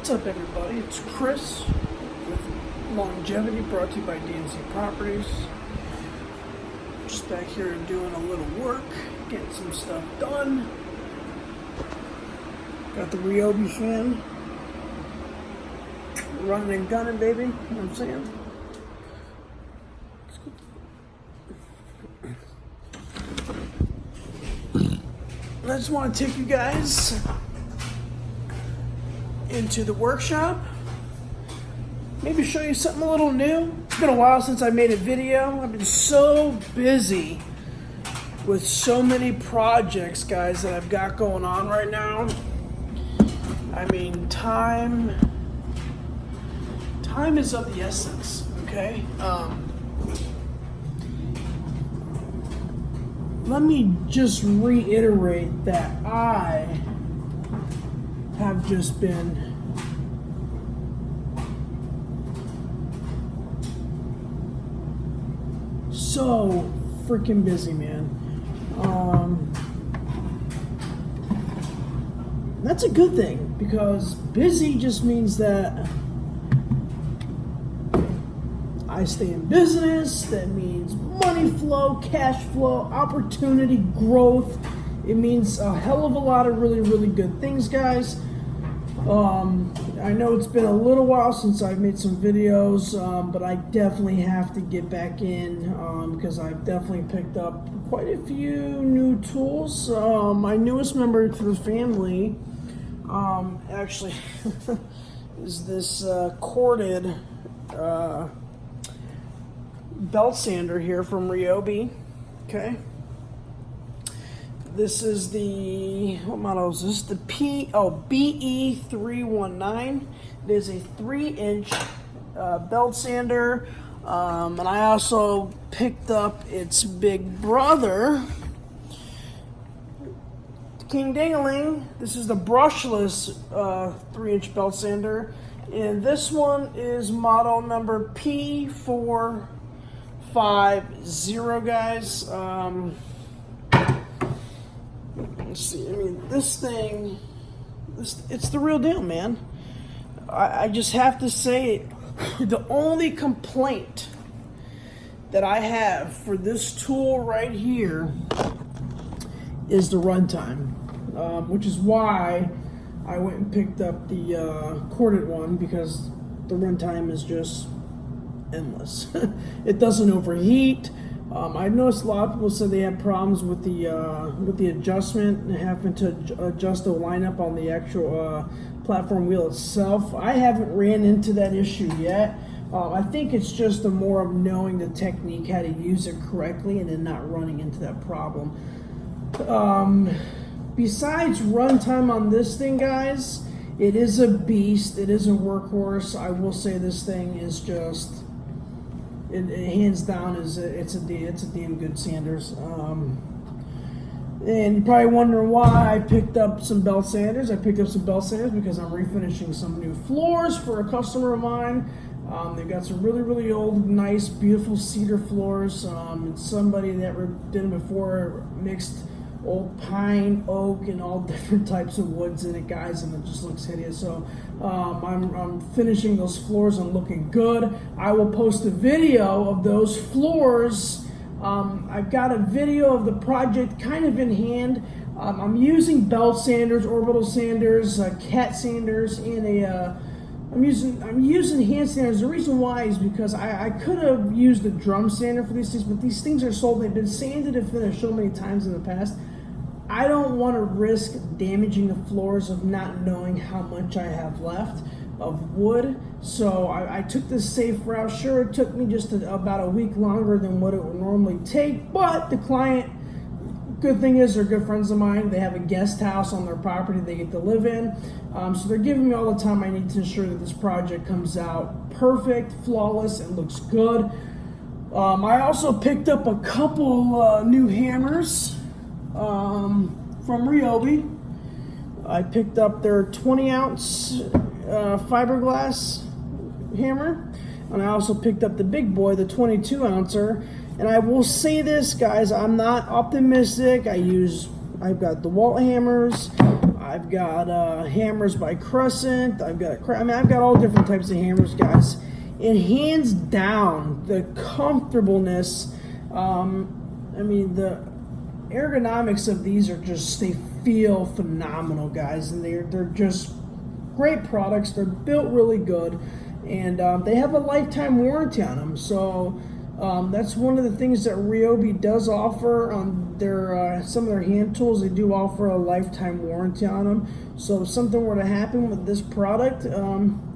What's up, everybody? It's Chris with Longevity, brought to you by D&C Properties. Just back here doing a little work, getting some stuff done. Got the Ryobi fan. Running and gunning, baby. You know what I'm saying? I just want to take you guys into the workshop. Maybe show you something a little new. It's been a while since I made a video. I've been so busy with so many projects, guys, that I've got going on right now. I mean, time is of the essence, okay? Let me just reiterate that I have just been so freaking busy, man. That's a good thing, because busy just means that I stay in business. That means money flow, cash flow, opportunity, growth. It means a hell of a lot of really, really good things, guys. I know it's been a little while since I've made some videos, but I definitely have to get back in because I've definitely picked up quite a few new tools. My newest member to the family actually is this corded belt sander here from Ryobi. Okay. This is the, what model is this? The BE319. It is a 3-inch belt sander. And I also picked up its big brother, King Dingaling. This is the Brushless 3-inch belt sander. And this one is model number P450, guys. Let's see, I mean, this thing, it's the real deal, man. I just have to say, the only complaint that I have for this tool right here is the runtime, which is why I went and picked up the corded one, because the runtime is just endless. It doesn't overheat. I noticed a lot of people said they had problems with the adjustment and having to adjust the lineup on the actual platform wheel itself. I haven't ran into that issue yet. I think it's just the more of knowing the technique, how to use it correctly, and then not running into that problem. Besides runtime on this thing, guys, it is a beast. It is a workhorse. I will say this thing is just... It hands down it's a damn good sanders. And you're probably wondering why I picked up some belt sanders. I picked up some belt sanders because I'm refinishing some new floors for a customer of mine. They've got some really, really old, nice, beautiful cedar floors. And somebody that did them before mixed old pine, oak, and all different types of woods in it, guys, and it just looks hideous. So I'm finishing those floors and looking good. I will post a video of those floors. I've got a video of the project kind of in hand. I'm using belt sanders, orbital sanders, cat sanders, and I'm using hand sanders. The reason why is because I could have used a drum sander for these things, but these things are sold. They've been sanded and finished so many times in the past. I don't want to risk damaging the floors of not knowing how much I have left of wood. So I took this safe route. Sure, it took me just about a week longer than what it would normally take, but the client, good thing is they're good friends of mine. They have a guest house on their property they get to live in. So they're giving me all the time I need to ensure that this project comes out perfect, flawless, and looks good. I also picked up a couple new hammers from Ryobi. I picked up their 20-ounce fiberglass hammer, and I also picked up the big boy, the 22-ouncer. And I will say this, guys, I'm not optimistic. I've got Dewalt hammers. I've got hammers by Crescent. I've got all different types of hammers, guys. And hands down, the comfortableness. I mean, the ergonomics of these are they feel phenomenal, guys, and they're just great products. They're built really good, and they have a lifetime warranty on them. So that's one of the things that Ryobi does offer on their some of their hand tools. They do offer a lifetime warranty on them. So if something were to happen with this product,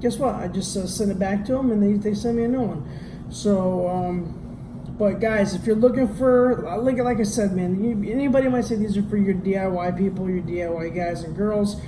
guess what? I just send it back to them, and they send me a new one. So, but guys, if you're looking for, like I said, man, anybody might say these are for your DIY people, your DIY guys and girls.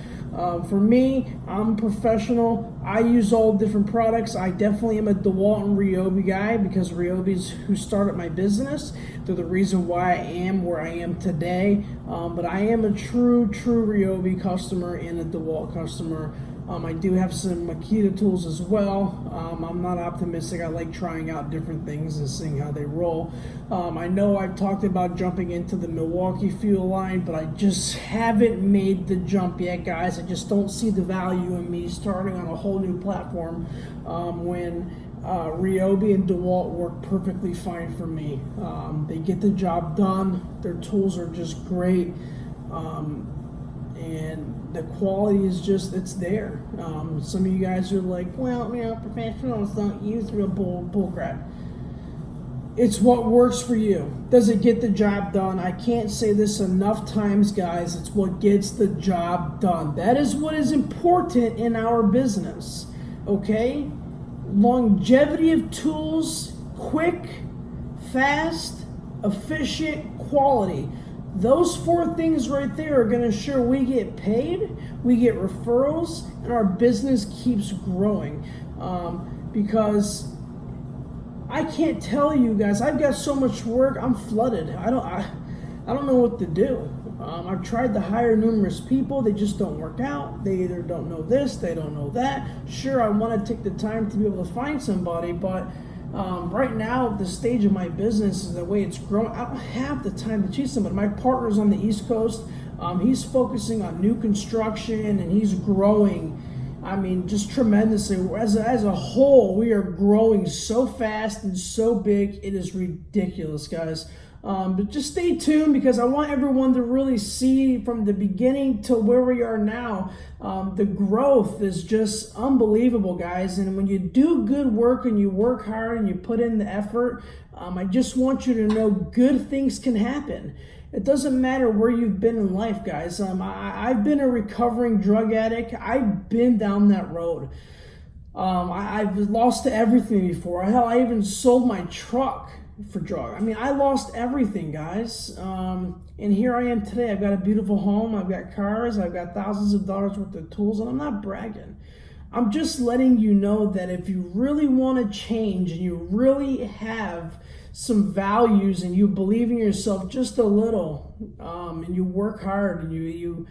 For me, I'm a professional. I use all different products. I definitely am a Dewalt and Ryobi guy because Ryobi's who started my business. They're the reason why I am where I am today. But I am a true Ryobi customer and a Dewalt customer. I do have some Makita tools as well. I'm not optimistic. I like trying out different things and seeing how they roll. I know I've talked about jumping into the Milwaukee fuel line, but I just haven't made the jump yet, guys. I just don't see the value in me starting on a whole new platform when Ryobi and Dewalt work perfectly fine for me. They get the job done. Their tools are just great. And the quality is it's there. Some of you guys are like, well, professionals don't use real bull crap. It's what works for you. Does it get the job done? I can't say this enough times, guys. It's what gets the job done. That is what is important in our business, okay? Longevity of tools, quick, fast, efficient, quality. Those 4 things right there are going to ensure we get paid, we get referrals, and our business keeps growing. Because I can't tell you guys, I've got so much work, I'm flooded. I don't know what to do. I've tried to hire numerous people, they just don't work out. They either don't know this, they don't know that. Sure, I want to take the time to be able to find somebody, but right now, the stage of my business is the way it's growing. I don't have the time to chase somebody. My partner's on the East Coast. He's focusing on new construction, and he's growing. I mean, just tremendously. As a whole, we are growing so fast and so big. It is ridiculous, guys. But just stay tuned because I want everyone to really see from the beginning to where we are now. The growth is just unbelievable, guys. And when you do good work and you work hard and you put in the effort, I just want you to know good things can happen. It doesn't matter where you've been in life, guys. I've been a recovering drug addict. I've been down that road. I've lost everything before. Hell, I even sold my truck for drug. I mean, I lost everything, guys. And here I am today. I've got a beautiful home. I've got cars. I've got thousands of dollars worth of tools, and I'm not bragging. I'm just letting you know that if you really want to change and you really have some values and you believe in yourself just a little, and you work hard and you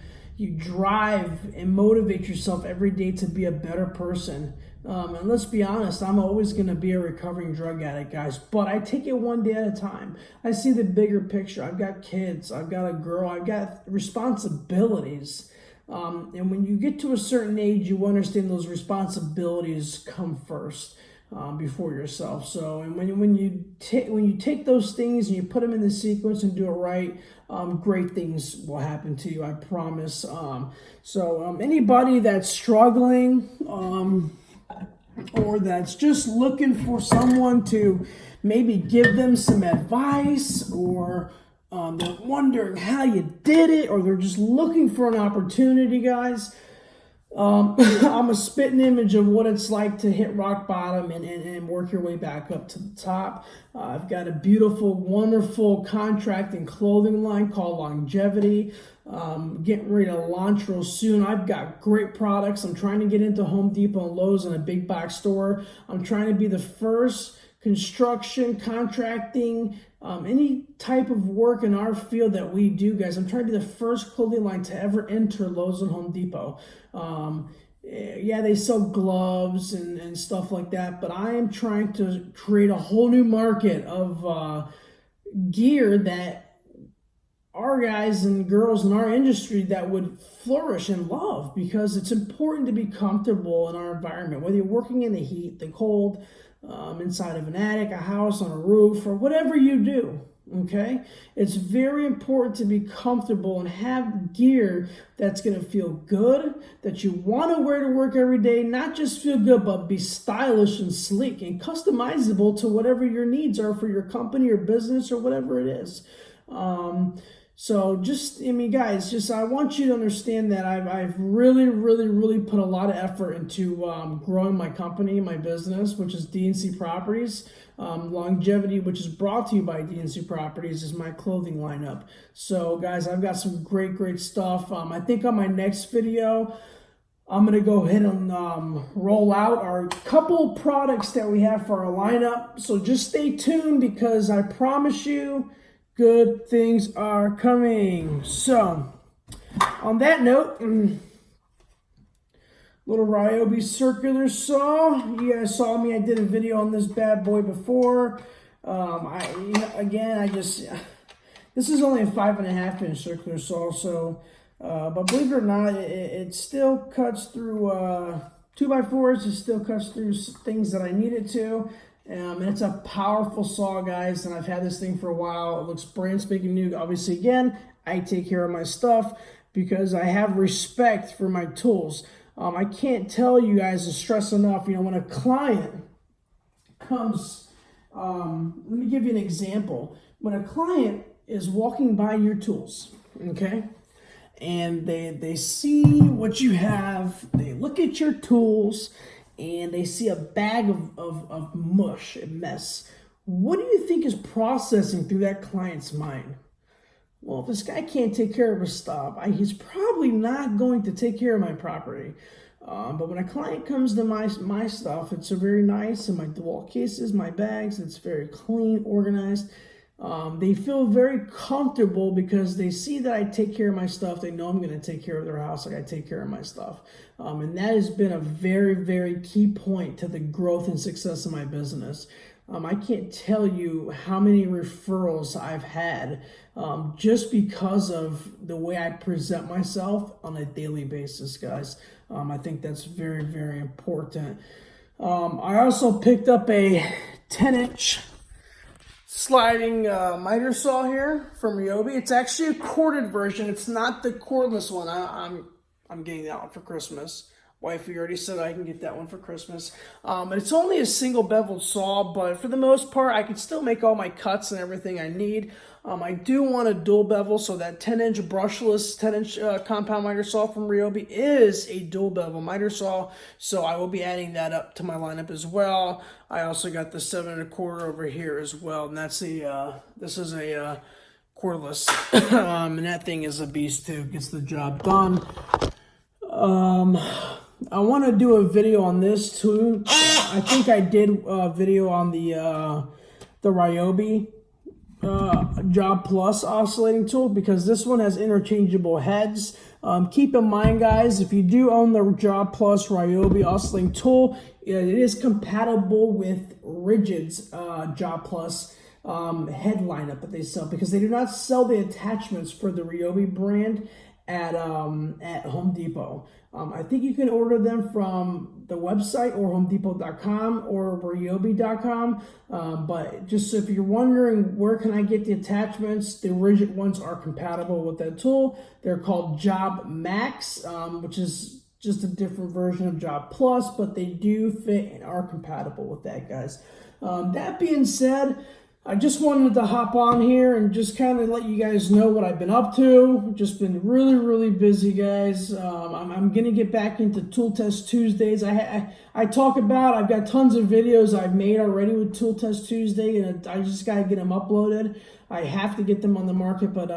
drive and motivate yourself every day to be a better person. And let's be honest, I'm always going to be a recovering drug addict, guys, but I take it one day at a time. I see the bigger picture. I've got kids, I've got a girl, I've got responsibilities. And when you get to a certain age, you understand those responsibilities come first before yourself. So, and when you take those things and you put them in the sequence and do it right, great things will happen to you. I promise. So anybody that's struggling, or that's just looking for someone to maybe give them some advice, or they're wondering how you did it, or they're just looking for an opportunity, guys. I'm a spitting image of what it's like to hit rock bottom and work your way back up to the top. I've got a beautiful, wonderful contract and clothing line called Longevity. Getting ready to launch real soon. I've got great products. I'm trying to get into Home Depot and Lowe's and a big box store. I'm trying to be the first construction, contracting, any type of work in our field that we do, guys. I'm trying to be the first clothing line to ever enter Lowe's and Home Depot. Yeah, they sell gloves and stuff like that, but I am trying to create a whole new market of gear that our guys and girls in our industry that would flourish and love, because it's important to be comfortable in our environment, whether you're working in the heat, the cold, inside of an attic, a house, on a roof, or whatever you do. Okay, it's very important to be comfortable and have gear that's going to feel good, that you want to wear to work every day, not just feel good, but be stylish and sleek and customizable to whatever your needs are for your company or business or whatever it is. So just, I mean, guys, just, I want you to understand that I've really put a lot of effort into growing my company, my business, which is DNC Properties. Longevity, which is brought to you by DNC Properties, is my clothing lineup. So guys, I've got some great stuff. I think on my next video, I'm going to go ahead and roll out our couple products that we have for our lineup. So just stay tuned, because I promise you, good things are coming. So, on that note, little Ryobi circular saw. You guys saw me. I did a video on this bad boy before. This is only a 5.5 inch circular saw. So, but believe it or not, it still cuts through 2x4s. It still cuts through things that I need it to. And it's a powerful saw, guys, and I've had this thing for a while. It looks brand spanking new. Obviously, again, I take care of my stuff because I have respect for my tools. I can't tell you guys to stress enough, when a client comes, let me give you an example. When a client is walking by your tools, okay, and they see what you have, they look at your tools, and they see a bag of mush and mess, what do you think is processing through that client's mind? Well, if this guy can't take care of his stuff, he's probably not going to take care of my property. But when a client comes to my stuff, it's very nice, and my Dewalt cases, my bags, it's very clean, organized. They feel very comfortable because they see that I take care of my stuff. They know I'm going to take care of their house like I take care of my stuff. And that has been a very key point to the growth and success of my business. I can't tell you how many referrals I've had just because of the way I present myself on a daily basis, guys. I think that's very important. I also picked up a 10-inch sliding miter saw here from Ryobi. It's actually a corded version. It's not the cordless one. I'm getting that one for Christmas. Wifey already said I can get that one for Christmas. And it's only a single beveled saw, but for the most part, I can still make all my cuts and everything I need. I do want a dual bevel, so that 10-inch brushless 10-inch compound miter saw from Ryobi is a dual bevel miter saw, so I will be adding that up to my lineup as well. I also got the 7 1/4 over here as well, and that's this is a cordless, and that thing is a beast too. Gets the job done. I want to do a video on this too. I think I did a video on the Ryobi Job Plus oscillating tool, because this one has interchangeable heads. Keep in mind, guys, if you do own the Job Plus Ryobi oscillating tool, it is compatible with Rigid's Job Plus head lineup that they sell, because they do not sell the attachments for the Ryobi brand at Home Depot. I think you can order them from the website or homedepot.com or ryobi.com. But just if you're wondering where can I get the attachments, the Rigid ones are compatible with that tool. They're called Job Max, which is just a different version of Job Plus, but they do fit and are compatible with that, guys. That being said, I just wanted to hop on here and just kind of let you guys know what I've been up to. Just been really busy, guys. I'm going to get back into Tool Test Tuesdays. I talk about, I've got tons of videos I've made already with Tool Test Tuesday, and I just got to get them uploaded. I have to get them on the market, but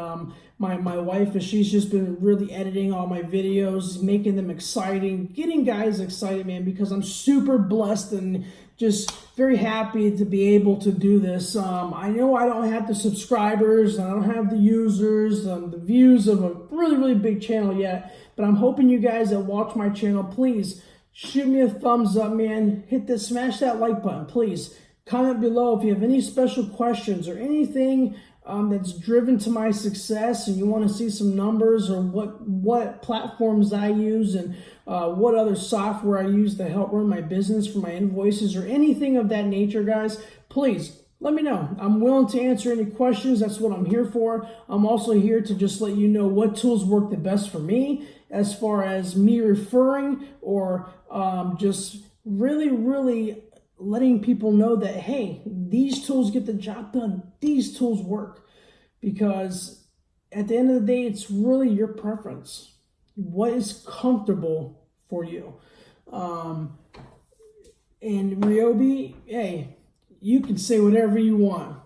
my wife, she's just been really editing all my videos, making them exciting, getting guys excited, man, because I'm super blessed and just very happy to be able to do this. I know I don't have the subscribers, I don't have the users, the views of a really big channel yet, but I'm hoping you guys that watch my channel, please shoot me a thumbs up, man. Smash that like button, please. Comment below if you have any special questions or anything that's driven to my success, and you want to see some numbers or what platforms I use and what other software I use to help run my business for my invoices or anything of that nature, guys, please let me know. I'm willing to answer any questions. That's what I'm here for. I'm also here to just let you know what tools work the best for me as far as me referring or just really letting people know that, hey, these tools get the job done. These tools work. Because at the end of the day, it's really your preference. What is comfortable for you? And Ryobi, hey, you can say whatever you want.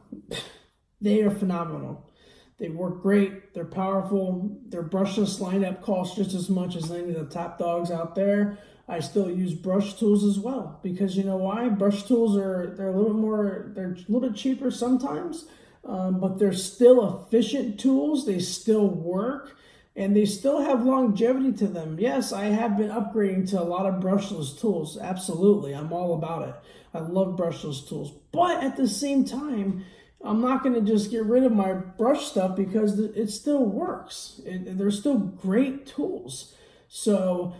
They are phenomenal. They work great. They're powerful. Their brushless lineup costs just as much as any of the top dogs out there. I still use brush tools as well because you know why? Brush tools they're a little bit cheaper sometimes, but they're still efficient tools. They still work and they still have longevity to them. Yes, I have been upgrading to a lot of brushless tools. Absolutely, I'm all about it. I love brushless tools, but at the same time, I'm not going to just get rid of my brush stuff because it still works. They're still great tools. So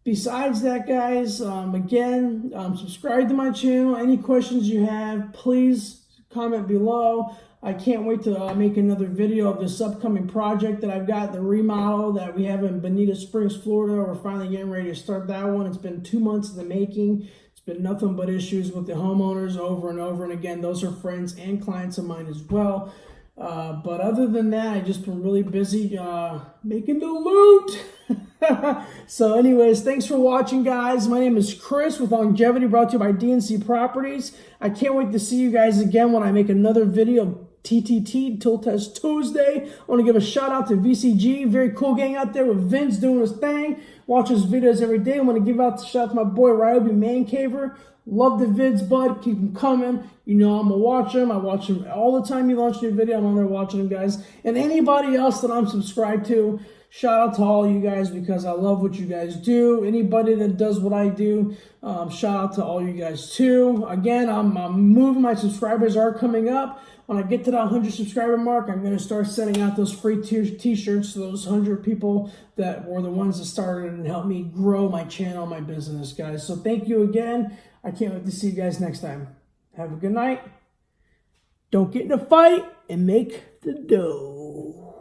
besides that, guys, again, subscribe to my channel. Any questions you have, please comment below. I can't wait to make another video of this upcoming project that I've got, the remodel that we have in Bonita Springs, Florida. We're finally getting ready to start that one. It's been 2 months in the making. It's been nothing but issues with the homeowners over and over. And again, those are friends and clients of mine as well. But other than that, I've just been really busy making the loot. So anyways, thanks for watching, guys. My name is Chris with Longevity, brought to you by DNC Properties. I can't wait to see you guys again when I make another video. TTT, Tool Test Tuesday. I want to give a shout out to VCG. Very cool gang out there with Vince doing his thing. Watch his videos every day. I want to give out the shout out to my boy Ryobi Man Caver. Love the vids, bud. Keep them coming. You know I'm going to watch them. I watch them all the time you launch a new video. I'm on there watching them, guys. And anybody else that I'm subscribed to, shout out to all you guys because I love what you guys do. Anybody that does what I do, shout out to all you guys too. Again, I'm moving. My subscribers are coming up. When I get to that 100 subscriber mark, I'm going to start sending out those free t-shirts to those 100 people that were the ones that started and helped me grow my channel, my business, guys. So thank you again. I can't wait to see you guys next time. Have a good night. Don't get in a fight and make the dough.